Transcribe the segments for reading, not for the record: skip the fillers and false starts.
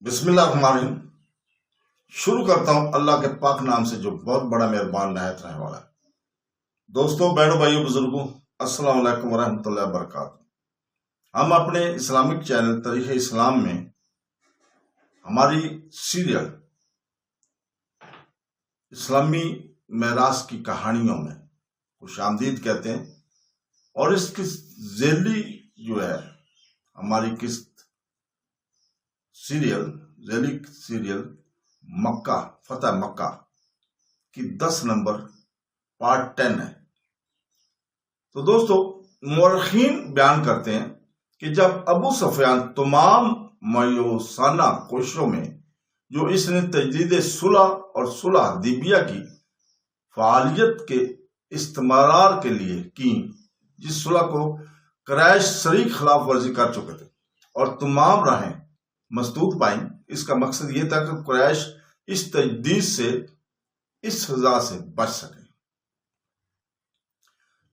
بسم اللہ الرحمن الرحیم۔ شروع کرتا ہوں اللہ کے پاک نام سے جو بہت بڑا مہربان نہایت رحم والا ہے۔ دوستوں، بہنوں، بھائیوں، بزرگوں، السلام علیکم ورحمۃ اللہ وبرکاتہ۔ ہم اپنے اسلامک چینل طریق اسلام میں ہماری سیریل اسلامی میراث کی کہانیوں میں خوش آمدید کہتے ہیں، اور اس کی ذیلی جو ہے ہماری قسط سیریل مکہ فتح مکہ کی 10 نمبر پارٹ 10 ہے۔ تو دوستو، مورخین بیان کرتے ہیں کہ جب ابو سفیان تمام مایوسانہ کوششوں میں جو اس نے تجدید صلح اور صلح حدیبیہ کی فعالیت کے استمرار کے لیے کی، جس صلح کو قریش شریک خلاف ورزی کر چکے تھے اور تمام راہیں مسدود پائیں، اس کا مقصد یہ تھا کہ قریش اس تجدید سے، اس سزا سے بچ سکے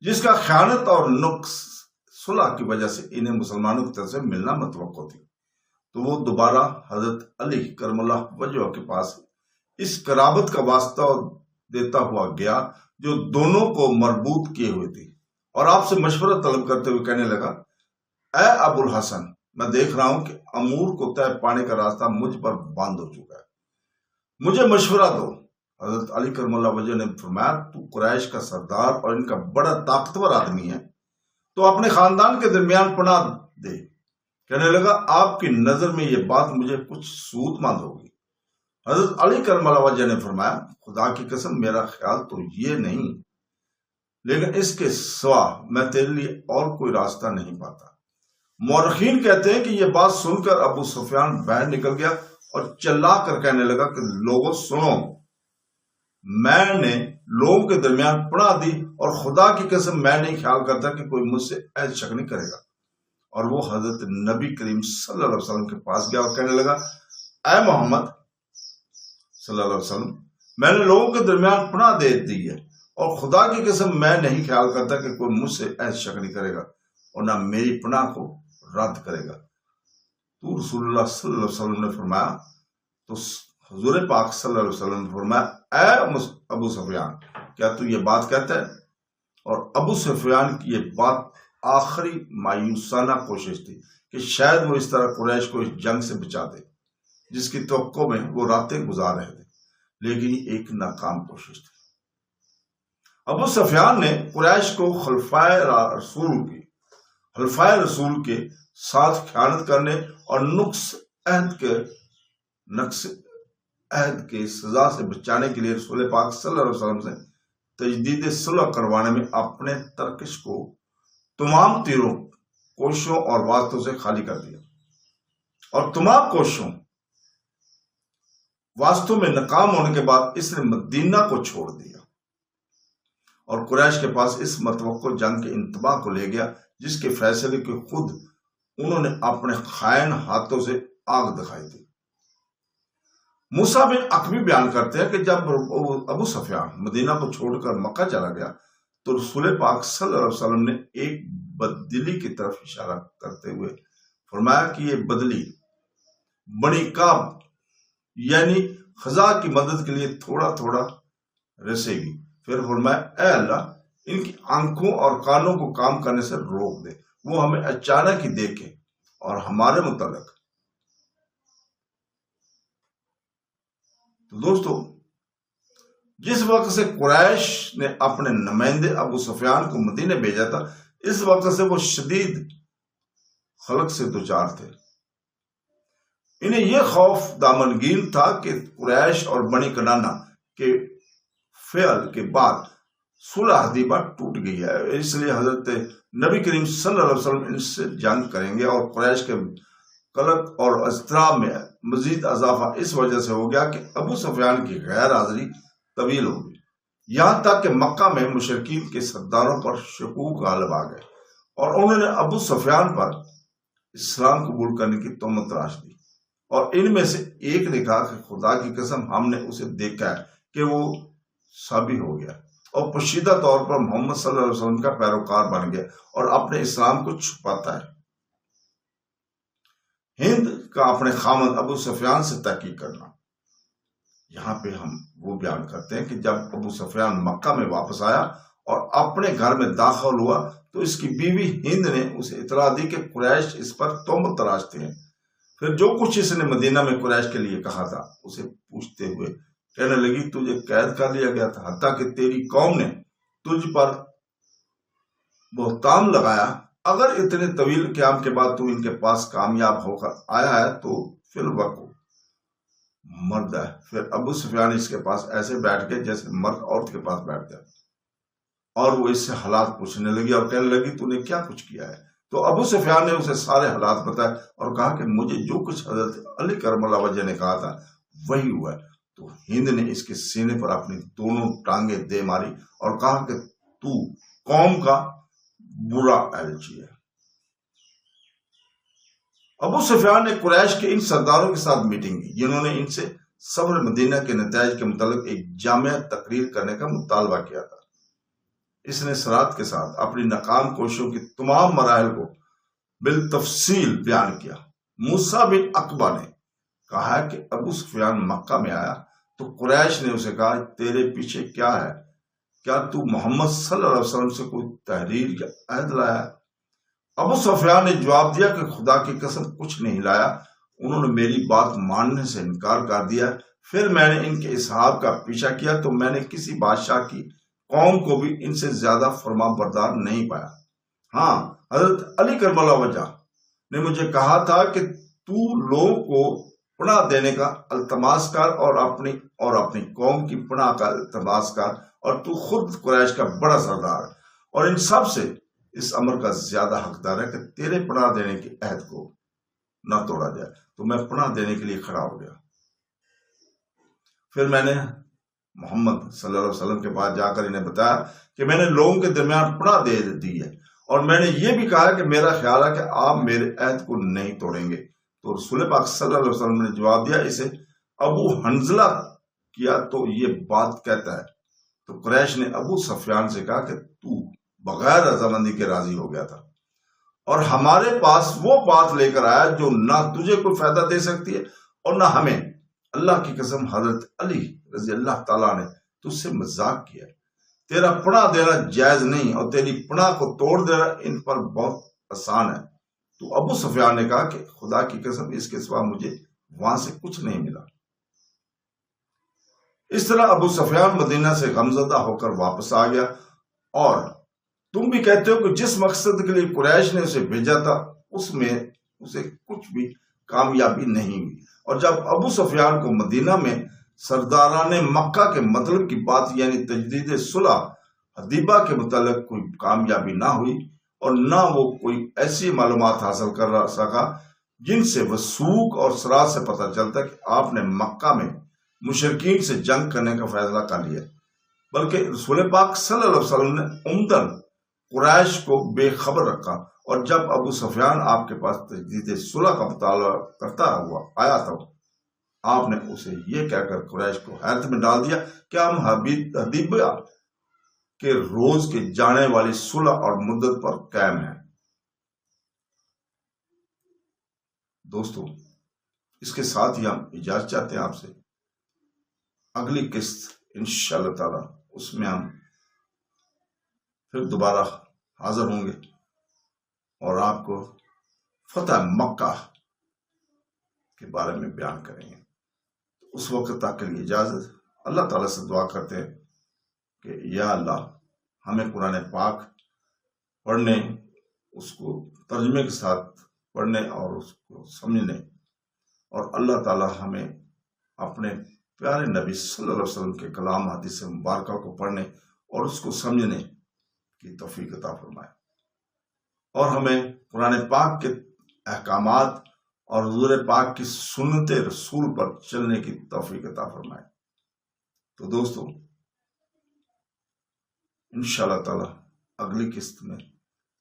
جس کا خیانت اور نقص صلح کی وجہ سے انہیں مسلمانوں کی طرف سے ملنا متوقع تھی۔ تو وہ دوبارہ حضرت علی کرم اللہ وجہہ کے پاس اس قرابت کا واسطہ دیتا ہوا گیا جو دونوں کو مربوط کیے ہوئے تھی، اور آپ سے مشورہ طلب کرتے ہوئے کہنے لگا، اے ابو الحسن، میں دیکھ رہا ہوں کہ امور کو طے پانے کا راستہ مجھ پر بند ہو چکا ہے، مجھے مشورہ دو۔ حضرت علی کرم اللہ وجہہ نے فرمایا، تو قریش کا سردار اور ان کا بڑا طاقتور آدمی ہے، تو اپنے خاندان کے درمیان پناہ دے۔ کہنے لگا، آپ کی نظر میں یہ بات مجھے کچھ سود مند ہوگی۔ حضرت علی کرم اللہ وجہہ نے فرمایا، خدا کی قسم، میرا خیال تو یہ نہیں، لیکن اس کے سوا میں تیرے لیے اور کوئی راستہ نہیں پاتا۔ مورخین کہتے ہیں کہ یہ بات سن کر ابو سفیان باہر نکل گیا اور چلا کر کہنے لگا کہ لوگوں سنو، میں نے لوگوں کے درمیان پناہ دی، اور خدا کی قسم میں نہیں خیال کرتا کہ کوئی مجھ سے ایسی شک نہیں کرے گا۔ اور وہ حضرت نبی کریم صلی اللہ علیہ وسلم کے پاس گیا اور کہنے لگا، اے محمد صلی اللہ علیہ وسلم، میں نے لوگوں کے درمیان پناہ دے دی ہے، اور خدا کی قسم میں نہیں خیال کرتا کہ کوئی مجھ سے ایسی شک نہیں کرے گا اور نہ میری پناہ کو رد کرے گا۔ تو رسول اللہ صلی اللہ علیہ وسلم نے فرمایا، تو حضور پاک صلی اللہ علیہ وسلم نے فرمایا، اے ابو سفیان، کیا تو یہ بات کہتا ہے؟ اور ابو سفیان کی یہ بات آخری مایوسانہ کوشش تھی کہ شاید وہ اس طرح قریش کو اس جنگ سے بچا دے جس کی توقع میں وہ راتیں گزار رہے تھے، لیکن یہ ایک ناکام کوشش تھی۔ ابو سفیان نے قریش کو حلفائے رسول کے ساتھ خیانت کرنے اور نقص عہد کے سزا سے بچانے کے لیے رسول پاک صلی اللہ علیہ وسلم سے تجدید صلح کروانے میں اپنے ترکش کو تمام تیروں، کوششوں اور واسطوں سے خالی کر دیا، اور تمام کوششوں واسطوں میں ناکام ہونے کے بعد اس نے مدینہ کو چھوڑ دیا اور قریش کے پاس اس متوقع جنگ کے انتباہ کو لے گیا جس کے فیصلے کے خود انہوں نے اپنے خائن ہاتھوں سے آگ دکھائی تھی۔ موسیٰ بن عقبی بیان کرتے ہیں کہ جب ابو سفیان مدینہ کو چھوڑ کر مکہ چلا گیا تو رسول پاک صلی اللہ علیہ وسلم نے ایک بدلی کی طرف اشارہ کرتے ہوئے فرمایا کہ یہ بدلی بنی کعب یعنی خزاع کی مدد کے لیے تھوڑا تھوڑا رسے گی۔ پھر فرمایا، اے اللہ، ان کی آنکھوں اور کانوں کو کام کرنے سے روک دے، وہ ہمیں اچانک ہی دیکھے اور ہمارے متعلق۔ تو دوستو، جس وقت سے قریش نے اپنے نمائندے ابو سفیان کو مدینے بھیجا تھا، اس وقت سے وہ شدید خلق سے دوچار تھے۔ انہیں یہ خوف دامنگیر تھا کہ قریش اور بنی کنانہ کے فعل کے بعد صلح حدیبیہ ٹوٹ گئی ہے، اس لیے حضرت نبی کریم صلی اللہ علیہ وسلم ان سے جنگ کریں گے، اور قریش کے قلق اور اضطراب میں مزید اضافہ اس وجہ سے ہو گیا کہ ابو سفیان کی غیر حاضری طویل ہو گئی، یہاں تک کہ مکہ میں مشرکین کے سرداروں پر شکوک غالب آ گئے اور انہوں نے ابو سفیان پر اسلام قبول کرنے کی تہمت تراش دی، اور ان میں سے ایک نے کہا کہ خدا کی قسم، ہم نے اسے دیکھا ہے کہ وہ ثابت ہو گیا اور پوشیدہ طور پر محمد صلی اللہ علیہ وسلم کا پیروکار بن گیا اور اپنے اسلام کو چھپاتا ہے۔ ہند کا اپنے خامد ابو سفیان سے تحقیق کرنا۔ یہاں پہ ہم وہ بیان کرتے ہیں کہ جب ابو سفیان مکہ میں واپس آیا اور اپنے گھر میں داخل ہوا تو اس کی بیوی ہند نے اسے اطلاع دی کہ قریش اس پر تہمت تراشتے ہیں۔ پھر جو کچھ اس نے مدینہ میں قریش کے لیے کہا تھا اسے پوچھتے ہوئے کہنے لگی تجھے قید کر لیا گیا تھا، حتیٰ کہ تیری قوم نے تجھ پر بہتان لگایا۔ اگر اتنے طویل قیام کے بعد تو ان کے پاس کامیاب ہو کر آیا ہے تو فی الوقت مرد ہے۔ پھر ابو سفیان اس کے پاس ایسے بیٹھ گئے جیسے مرد عورت کے پاس بیٹھ جائے، اور وہ اس سے حالات پوچھنے لگی اور کہنے لگی تو نے کیا کچھ کیا ہے؟ تو ابو سفیان نے اسے سارے حالات بتائے اور کہا کہ مجھے جو کچھ حضرت علی کرم اللہ وجہ نے کہا تھا وہی ہوا ہے۔ تو ہند نے اس کے سینے پر اپنی دونوں ٹانگیں دے ماری اور کہا کہ تو قوم کا برا ایلچی ہے۔ ابو سفیان نے قریش کے ان سرداروں کے ساتھ میٹنگ کی جنہوں نے ان سے صبر مدینہ کے نتائج کے متعلق ایک جامع تقریر کرنے کا مطالبہ کیا تھا۔ اس نے سرات کے ساتھ اپنی ناکام کوششوں کی تمام مراحل کو بالتفصیل بیان کیا۔ موسیٰ بن عقبہ نے کہا کہ ابو سفیان مکہ میں آیا تو قریش نے اسے کہا تیرے پیچھے کیا ہے؟ کیا تو محمد صلی اللہ علیہ وسلم سے کوئی تحریر یا عہد لایا ہے؟ ابو سفیان نے جواب دیا کہ خدا کی قسم کچھ نہیں لایا، انہوں نے میری بات ماننے سے انکار کر دیا۔ پھر میں نے ان کے اصحاب کا پیچھا کیا تو میں نے کسی بادشاہ کی قوم کو بھی ان سے زیادہ فرما بردار نہیں پایا۔ ہاں، حضرت علی کرم اللہ وجہ نے مجھے کہا تھا کہ تو لوگوں کو پناہ دینے کا التماس کر اور اپنی قوم کی پناہ کا التماس کر، اور تو خود قریش کا بڑا سردار ہے اور ان سب سے اس امر کا زیادہ حقدار ہے کہ تیرے پناہ دینے کے عہد کو نہ توڑا جائے۔ تو میں پناہ دینے کے لیے کھڑا ہو گیا۔ پھر میں نے محمد صلی اللہ علیہ وسلم کے پاس جا کر انہیں بتایا کہ میں نے لوگوں کے درمیان پناہ دے دی ہے، اور میں نے یہ بھی کہا کہ میرا خیال ہے کہ آپ میرے عہد کو نہیں توڑیں گے۔ تو رسول پاک صلی اللہ علیہ وسلم نے جواب دیا اسے ابو حنظلہ کیا تو یہ بات کہتا ہے۔ تو قریش نے ابو سفیان سے کہا کہ تو بغیر رضامندی کے راضی ہو گیا تھا اور ہمارے پاس وہ بات لے کر آیا جو نہ تجھے کوئی فائدہ دے سکتی ہے اور نہ ہمیں۔ اللہ کی قسم حضرت علی رضی اللہ تعالیٰ نے تجھ سے مذاق کیا۔ تیرا پناہ دینا جائز نہیں اور تیری پناہ کو توڑ دینا ان پر بہت آسان ہے۔ تو ابو سفیان نے کہا کہ خدا کی قسم اس کے سوا مجھے وہاں سے کچھ نہیں ملا۔ اس طرح ابو سفیان مدینہ سے غمزدہ ہو کر واپس آ گیا، اور تم بھی کہتے ہو کہ جس مقصد کے لیے قریش نے اسے بھیجا تھا اس میں اسے کچھ بھی کامیابی نہیں ہوئی۔ اور جب ابو سفیان کو مدینہ میں سرداران مکہ کے مطلب کی بات یعنی تجدید صلح حدیبہ کے متعلق کوئی کامیابی نہ ہوئی اور نہ وہ کوئی ایسی معلومات حاصل کر سکا جن سے وثوق اور سرات سے پتہ چلتا کہ آپ نے مکہ میں مشرکین سے جنگ کرنے کا فیصلہ کر لیا، بلکہ رسول پاک صلی اللہ علیہ وسلم نے عمدن قریش کو بے خبر رکھا۔ اور جب ابو سفیان آپ کے پاس تجدید صلح کا مطالبہ کرتا ہوا آیا تھا، آپ نے اسے یہ کہہ کر قریش کو حیرت میں ڈال دیا کہ ہم حدیبیہ کے روز کے جانے والی صلح اور مدت پر قائم ہیں۔ دوستو، اس کے ساتھ ہی ہم اجازت چاہتے ہیں آپ سے۔ اگلی قسط انشاءاللہ تعالی اس میں ہم پھر دوبارہ حاضر ہوں گے اور آپ کو فتح مکہ کے بارے میں بیان کریں گے۔ اس وقت تک کے لیے اجازت۔ اللہ تعالیٰ سے دعا کرتے ہیں کہ یا اللہ ہمیں قرآن پاک پڑھنے، اس کو ترجمے کے ساتھ پڑھنے اور اس کو سمجھنے، اور اللہ تعالیٰ ہمیں اپنے پیارے نبی صلی اللہ علیہ وسلم کے کلام حدیث مبارکہ کو پڑھنے اور اس کو سمجھنے کی توفیق عطا فرمائے، اور ہمیں قرآن پاک کے احکامات اور حضور پاک کی سنت رسول پر چلنے کی توفیق عطا فرمائے۔ تو دوستو، انشاءاللہ تعالی اگلی قسط میں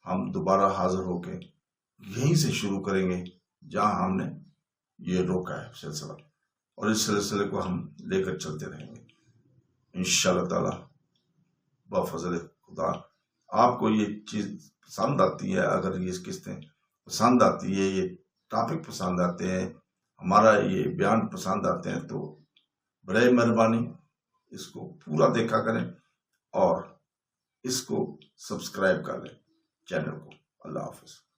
ہم دوبارہ حاضر ہو کے یہیں سے شروع کریں گے جہاں ہم نے یہ روکا ہے سلسلہ، اور اس سلسلے کو ہم لے کر چلتے رہیں گے انشاءاللہ تعالی بفضل خدا۔ آپ کو یہ چیز پسند آتی ہے، اگر یہ قسطیں پسند آتی ہے، یہ ٹاپک پسند آتے ہیں، ہمارا یہ بیان پسند آتے ہیں تو بڑے مہربانی اس کو پورا دیکھا کریں اور اس کو سبسکرائب کر لیں چینل کو۔ اللہ حافظ۔